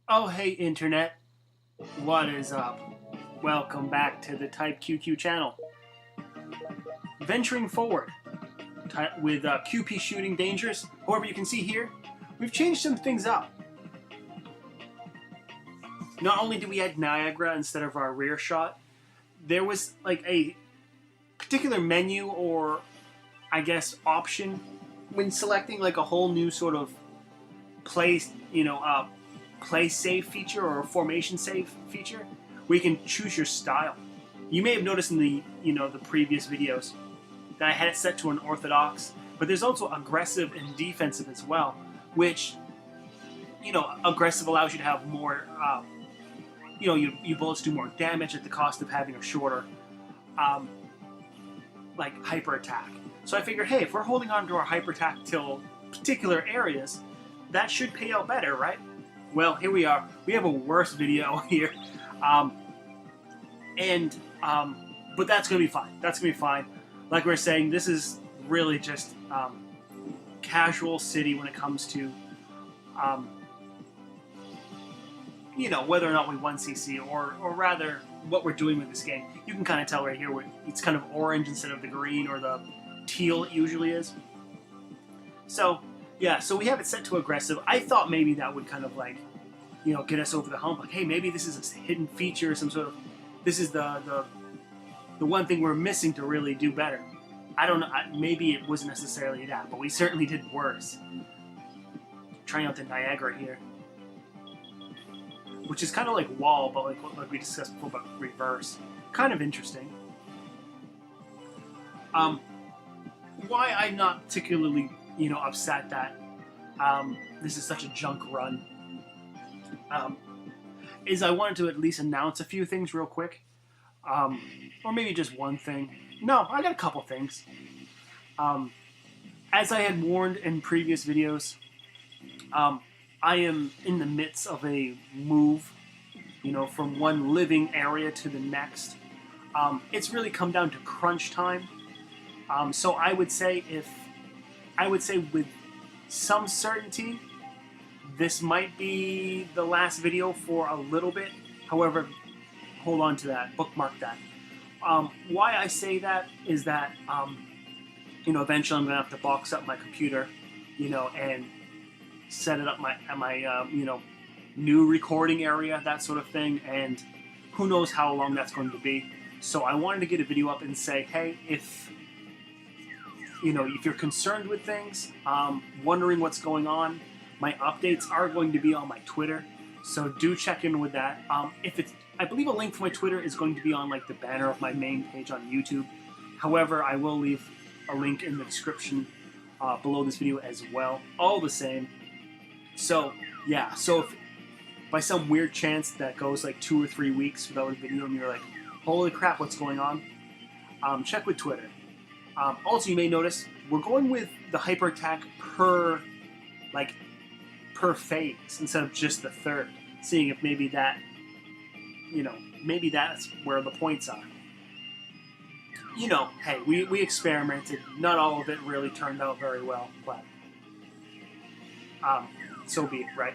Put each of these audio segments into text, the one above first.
Oh, hey, Internet. What is up? Welcome back to the Type QQ channel. Venturing forward with QP shooting dangerous. However, you can see here, we've changed some things up. Not only did we add Niagara instead of our rear shot, there was like a particular menu or, I guess, option when selecting like a whole new sort of place, play save feature or a formation save feature where you can choose your style. You may have noticed in the previous videos that I had it set to an orthodox, but there's also aggressive and defensive as well, which aggressive allows you to have more your bullets do more damage at the cost of having a shorter like hyper attack. So I figured, hey, if we're holding on to our hyper attack till particular areas, that should pay out better, right? Well, here we are. We have a worse video here. But that's going to be fine. That's going to be fine. Like we were saying, this is really just casual city when it comes to, whether or not we won CC, or rather what we're doing with this game. You can kind of tell right here where it's kind of orange instead of the green or the teal it usually is. So, yeah, so we have it set to aggressive. I thought maybe that would kind of like, get us over the hump. Like, hey, maybe this is a hidden feature, some sort of, this is the one thing we're missing to really do better. I don't know, maybe it wasn't necessarily that, but we certainly did worse. Trying out the Niagara here. Which is kind of like wall, but like we discussed before, but reverse. Kind of interesting. Why I'm not particularly, upset that this is such a junk run, is I wanted to at least announce a few things real quick. Or maybe just one thing. No, I got a couple things. As I had warned in previous videos, I am in the midst of a move, from one living area to the next. It's really come down to crunch time. So I would say with some certainty, this might be the last video for a little bit. However, hold on to that, bookmark that. Why I say that is that, eventually I'm going to have to box up my computer, and set it up at my new recording area, that sort of thing, and who knows how long that's going to be. So I wanted to get a video up and say, hey, if you're concerned with things, wondering what's going on, my updates are going to be on my Twitter, so do check in with that. I believe a link for my Twitter is going to be on like the banner of my main page on YouTube. However, I will leave a link in the description below this video as well. All the same. So yeah, so if by some weird chance that goes like 2 or 3 weeks without a video and you're like, holy crap, what's going on? Check with Twitter. Also, you may notice we're going with the hyper attack per phase instead of just the third, seeing if maybe that, maybe that's where the points are. Hey, we experimented. Not all of it really turned out very well, but so be it, right?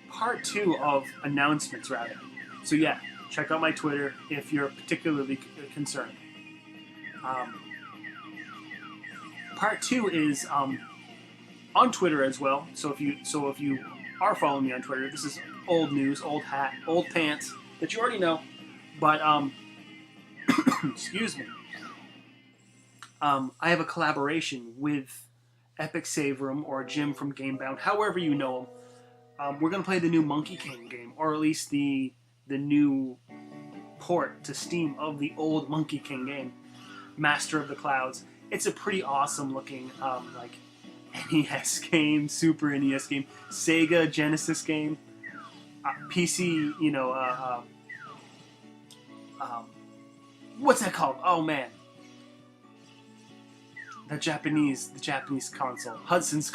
Part 2 of announcements, rather. So yeah, check out my Twitter if you're particularly concerned. Part 2 is on Twitter as well. So if you are following me on Twitter, this is old news, old hat, old pants that you already know. But excuse me. I have a collaboration with Epic Save Room or Jim from Gamebound, however you know him. We're gonna play the new Monkey King game, or at least the new port to Steam of the old Monkey King game, Master of the Clouds. It's a pretty awesome looking like NES game, Super NES game, Sega Genesis game, PC. What's that called? Oh man, the Japanese console, Hudson's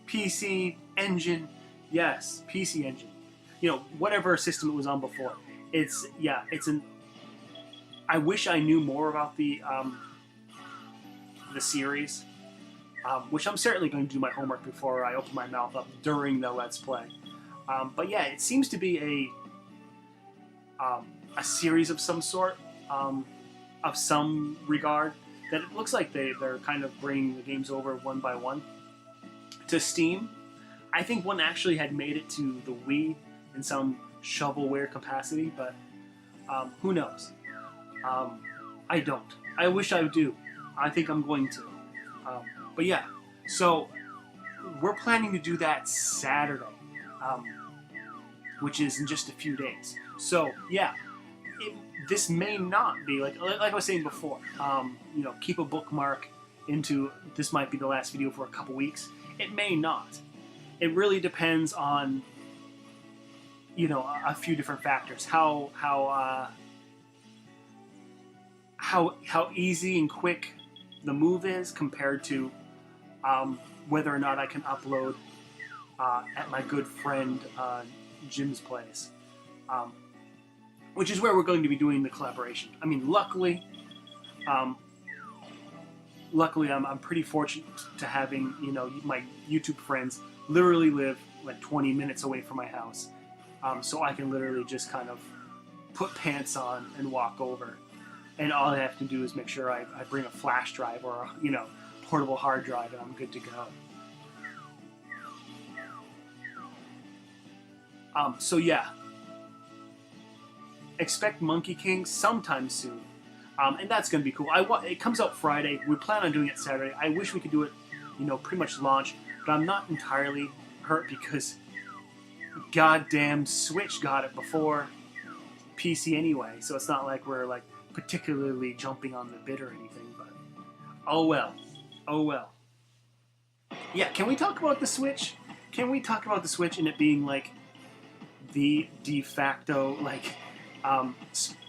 PC engine. Yes, PC engine. Whatever system it was on before. It's I wish I knew more about the series. which I'm certainly going to do my homework before I open my mouth up during the Let's Play. But yeah, it seems to be a series of some sort, of some regard, that it looks like they're kind of bringing the games over one by one to Steam. I think one actually had made it to the Wii in some shovelware capacity, but who knows? I don't. I wish I do. I think I'm going to. But yeah, so we're planning to do that Saturday, which is in just a few days. So yeah, this may not be like I was saying before. You know, keep a bookmark into this might be the last video for a couple weeks. It may not. It really depends on, you know, a few different factors. How easy and quick the move is compared to whether or not I can upload at my good friend Jim's place, which is where we're going to be doing the collaboration. I mean, luckily I'm pretty fortunate to having, you know, my YouTube friends literally live like 20 minutes away from my house, so I can literally just kind of put pants on and walk over. And all I have to do is make sure I bring a flash drive or a, you know, portable hard drive, and I'm good to go. So yeah, expect Monkey King sometime soon, and that's going to be cool. It comes out Friday. We plan on doing it Saturday. I wish we could do it, you know, pretty much launch, but I'm not entirely hurt because goddamn Switch got it before PC anyway, so it's not like we're like particularly jumping on the bid or anything, but oh well. Oh well. Yeah, can we talk about the Switch? Can we talk about the Switch and it being like the de facto like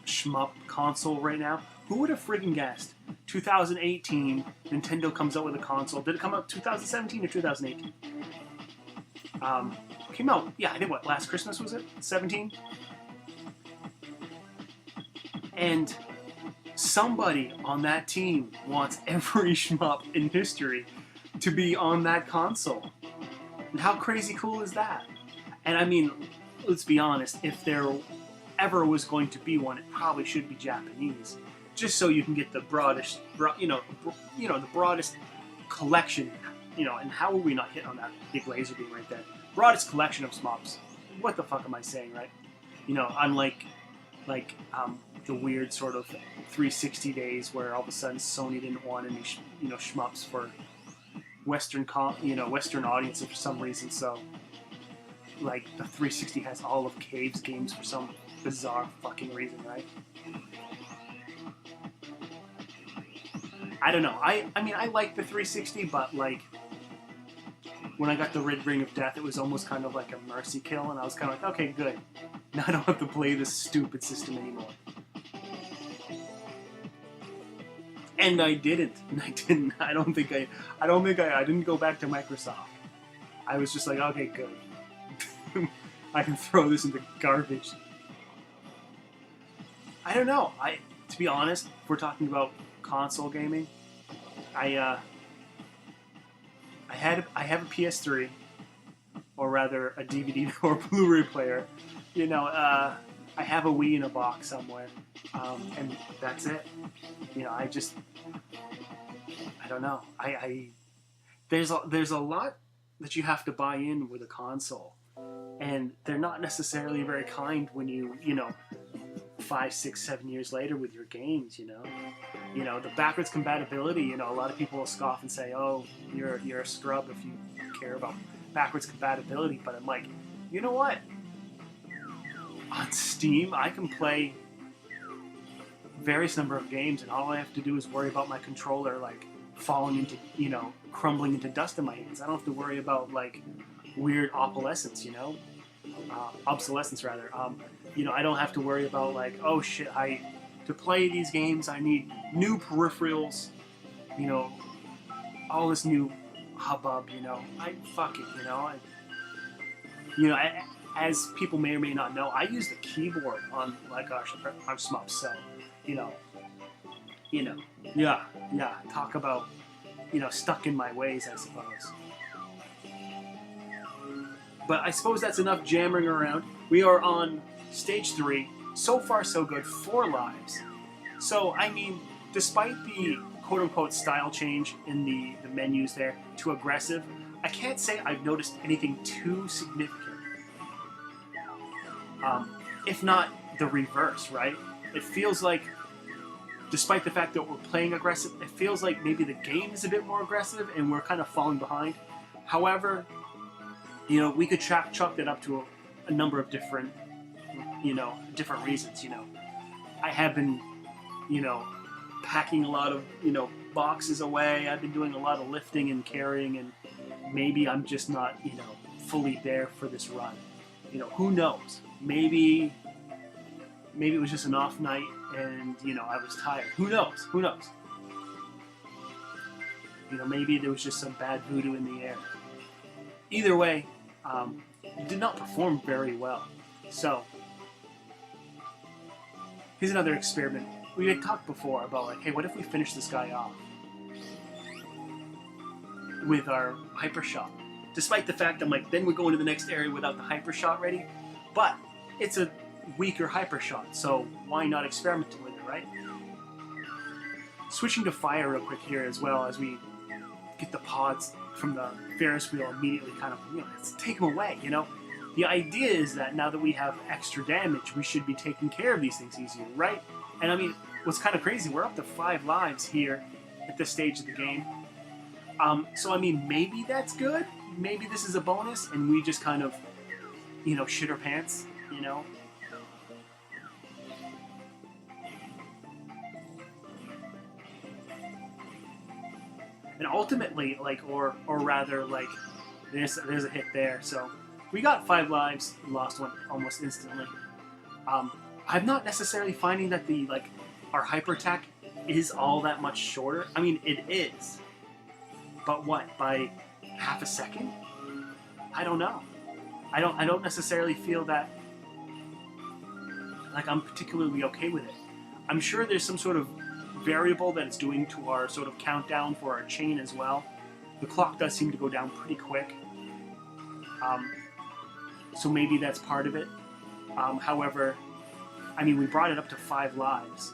shmup console right now? Who would have friggin' guessed? 2018, Nintendo comes out with a console. Did it come out 2017 or 2018? Came out, yeah, I think what, last Christmas was it? 17? And somebody on that team wants every shmup in history to be on that console. And how crazy cool is that? And I mean, let's be honest, if there ever was going to be one, it probably should be Japanese, just so you can get the broadest, the broadest collection, you know. And how will we not hit on that big laser beam right there? Broadest collection of shmups. What the fuck am I saying, right? You know, unlike the weird sort of 360 days where all of a sudden Sony didn't want any, you know, shmups for Western audiences for some reason. So, like, the 360 has all of Cave's games for some bizarre fucking reason, right? I don't know. I mean, I like the 360, but like, when I got the Red Ring of Death, it was almost kind of like a mercy kill, and I was kind of like, okay, good. Now I don't have to play this stupid system anymore. And I didn't. And I didn't. I didn't go back to Microsoft. I was just like, okay, good. I can throw this in the garbage. I don't know. To be honest, if we're talking about console gaming, I have a PS3, or rather a DVD or Blu-ray player. You know, I have a Wii in a box somewhere, and that's it. You know, I don't know. There's a lot that you have to buy in with a console, and they're not necessarily very kind when you know, 5, 6, 7 years later with your games. You know, the backwards compatibility. You know, a lot of people will scoff and say, "Oh, you're a scrub if you care about backwards compatibility." But I'm like, you know what? On Steam, I can play various number of games, and all I have to do is worry about my controller like falling into, you know, crumbling into dust in my hands. I don't have to worry about like weird obsolescence, you know, obsolescence rather. You know, I don't have to worry about like, oh shit, to play these games I need new peripherals, you know, all this new hubbub, you know. Fuck it, you know. As people may or may not know, I use the keyboard on like our shmups, so yeah. Talk about stuck in my ways, I suppose. But I suppose that's enough jammering around. We are on stage 3. So far, so good. 4 lives. So, I mean, despite the quote-unquote style change in the menus there to aggressive, I can't say I've noticed anything too significant. If not the reverse, right? It feels like, despite the fact that we're playing aggressive, it feels like maybe the game is a bit more aggressive and we're kind of falling behind. However, we could chalk that up to a number of different, different reasons. I have been, packing a lot of, boxes away. I've been doing a lot of lifting and carrying, and maybe I'm just not, fully there for this run. Who knows? Maybe it was just an off night and, I was tired. Who knows? Who knows? Maybe there was just some bad voodoo in the air. Either way, did not perform very well. So, here's another experiment. We had talked before about, like, hey, what if we finish this guy off with our hyper shot? Despite the fact I'm like, then we go into the next area without the hyper shot ready. But it's a weaker hyper shot, so why not experiment with it, right? Switching to fire real quick here as well, as we get the pods from the Ferris wheel immediately kind of, let's take them away, The idea is that now that we have extra damage, we should be taking care of these things easier, right? And I mean, what's kind of crazy, we're up to 5 lives here at this stage of the game. So I mean, maybe that's good. Maybe this is a bonus, and we just kind of, shit our pants, And ultimately, or rather, there's a hit there. So we got 5 lives, lost one almost instantly. I'm not necessarily finding that our hyper attack is all that much shorter. I mean, it is, but what, by half a second? I don't know. I don't necessarily feel that I'm particularly okay with it. I'm sure there's some sort of variable that it's doing to our sort of countdown for our chain as well. The clock does seem to go down pretty quick. So maybe that's part of it. However, I mean, we brought it up to 5 lives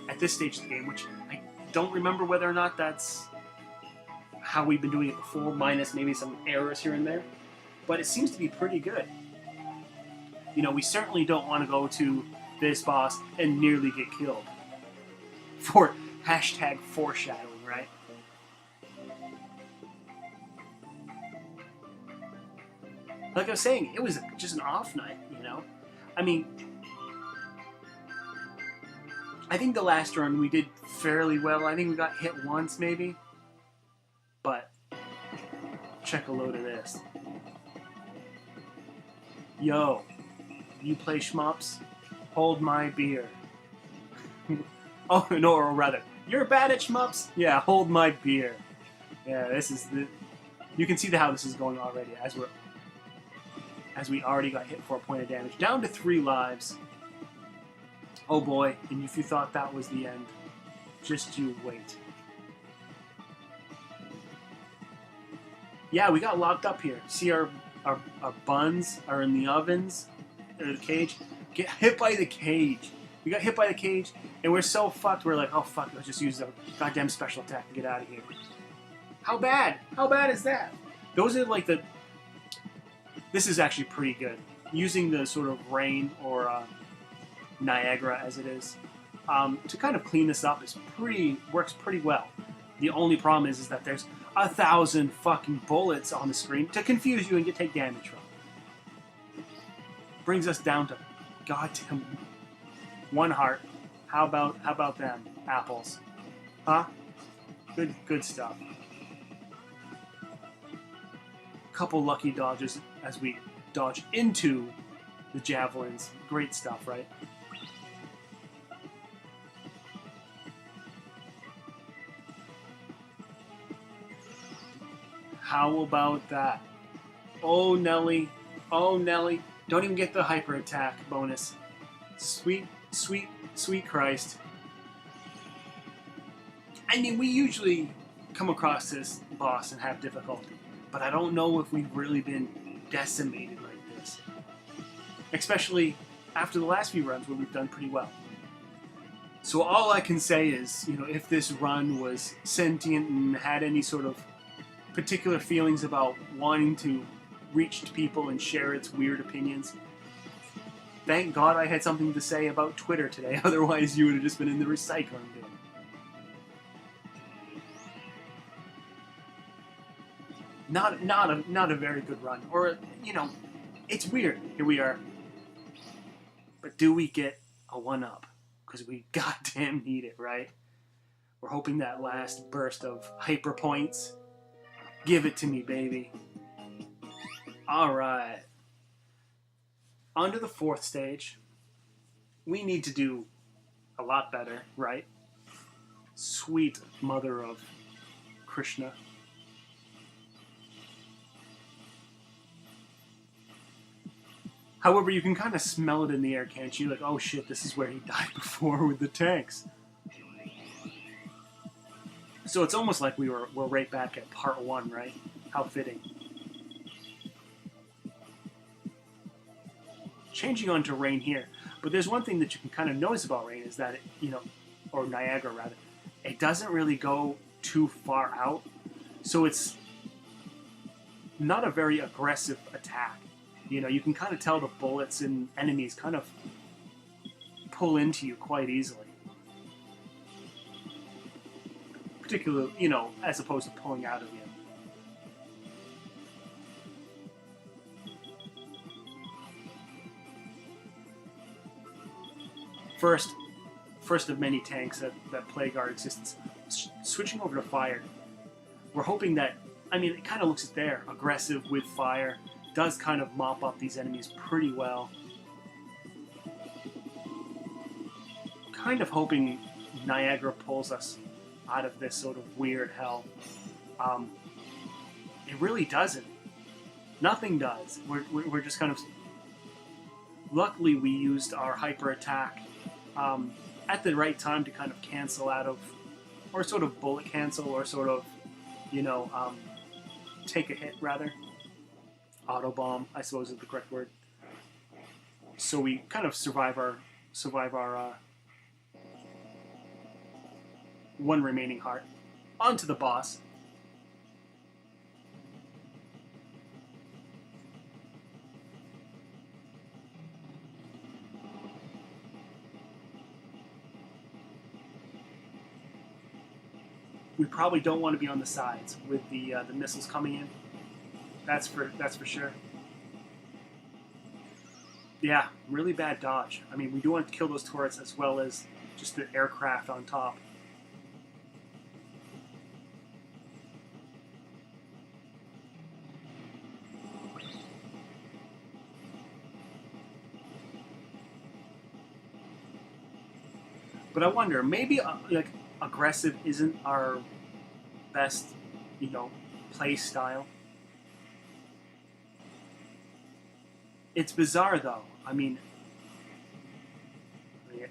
at this stage of the game, which I don't remember whether or not that's how we've been doing it before, minus maybe some errors here and there. But it seems to be pretty good. We certainly don't want to go to this boss and nearly get killed. For hashtag foreshadowing, right? Like I was saying, it was just an off night, I mean, I think the last run we did fairly well. I think we got hit once, maybe. But check a load of this. Yo, you play shmups? Hold my beer. Oh, no, or rather, you're bad at shmups? Yeah, hold my beer. Yeah, this is the... You can see how this is going already, as we already got hit for a point of damage. Down to 3 lives. Oh boy, and if you thought that was the end, just you wait. Yeah, we got locked up here. See, our buns are in the ovens, or the cage. Get hit by the cage. We got hit by the cage, and we're so fucked, we're like, oh fuck, let's just use the goddamn special attack and get out of here. How bad? How bad is that? Those are like the... This is actually pretty good. Using the sort of rain, or Niagara as it is, to kind of clean this up works pretty well. The only problem is that there's 1,000 fucking bullets on the screen to confuse you and you take damage from. Brings us down to goddamn 1 heart. How about them apples? Huh? Good stuff. Couple lucky dodges as we dodge into the javelins. Great stuff, right? How about that? Oh, Nelly. Oh, Nelly. Don't even get the hyper attack bonus. Sweet, sweet, sweet Christ. I mean, we usually come across this boss and have difficulty, but I don't know if we've really been decimated like this. Especially after the last few runs where we've done pretty well. So all I can say is, you know, if this run was sentient and had any sort of particular feelings about wanting to reach to people and share its weird opinions, thank God I had something to say about Twitter today. Otherwise, you would have just been in the recycling bin. Not a very good run. Or, you know, it's weird. Here we are. But do we get a 1-up? Because we goddamn need it, right? We're hoping that last burst of hyper points. Give it to me, baby. Alright. On to the 4th stage. We need to do a lot better, right? Sweet mother of Krishna. However, you can kind of smell it in the air, can't you? Like, oh shit, this is where he died before with the tanks. So it's almost like we're right back at part 1, right? How fitting. Changing on to rain here. But there's one thing that you can kind of notice about rain is that, it, you know, or Niagara rather, it doesn't really go too far out. So it's not a very aggressive attack. You know, you can kind of tell the bullets and enemies kind of pull into you quite easily. Particularly, you know, as opposed to pulling out of you. First of many tanks that plague our existence. Switching over to fire, we're hoping that, I mean, it kind of looks at there, aggressive with fire. Does kind of mop up these enemies pretty well. Kind of hoping Niagara pulls us out of this sort of weird hell. It really doesn't. Nothing does. We're just kind of... Luckily, we used our hyper attack at the right time to kind of cancel out of... Or sort of bullet cancel, or sort of, you know, take a hit, rather. Autobomb, I suppose is the correct word. So we kind of survive our one remaining heart. On to the boss. We probably don't want to be on the sides with the missiles coming in. That's for sure. Yeah, really bad dodge. I mean, we do want to kill those turrets as well as just the aircraft on top. But I wonder, maybe like aggressive isn't our best, you know, play style. It's bizarre, though. I mean,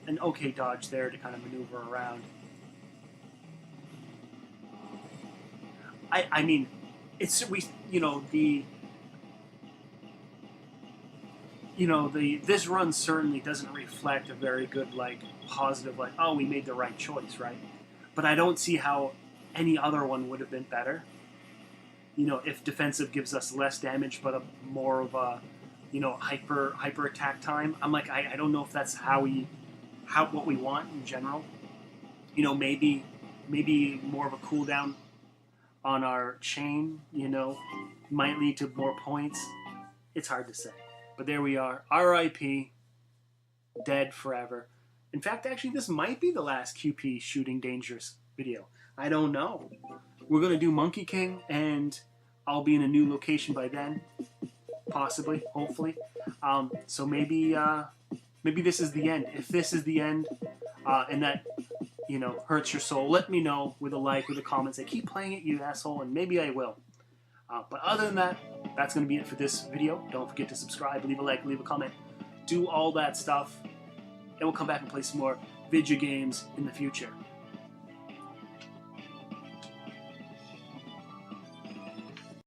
an okay dodge there to kind of maneuver around. I mean, it's this run certainly doesn't reflect a very good, like, positive, like, oh, we made the right choice, right? But I don't see how any other one would have been better. You know, if defensive gives us less damage, but more of a, you know, hyper attack time. I'm like, I don't know if that's what we want in general. You know, maybe more of a cooldown on our chain, you know, might lead to more points. It's hard to say. But there we are. R.I.P. Dead forever. In fact, actually, this might be the last QP Shooting Dangerous video. I don't know. We're going to do Monkey King, and I'll be in a new location by then. Possibly, hopefully. So maybe this is the end. If this is the end, and that, you know, hurts your soul, let me know with a like, with a comment. Say, keep playing it, you asshole, and maybe I will. But other than that, that's going to be it for this video. Don't forget to subscribe, leave a like, leave a comment. Do all that stuff, and we'll come back and play some more video games in the future.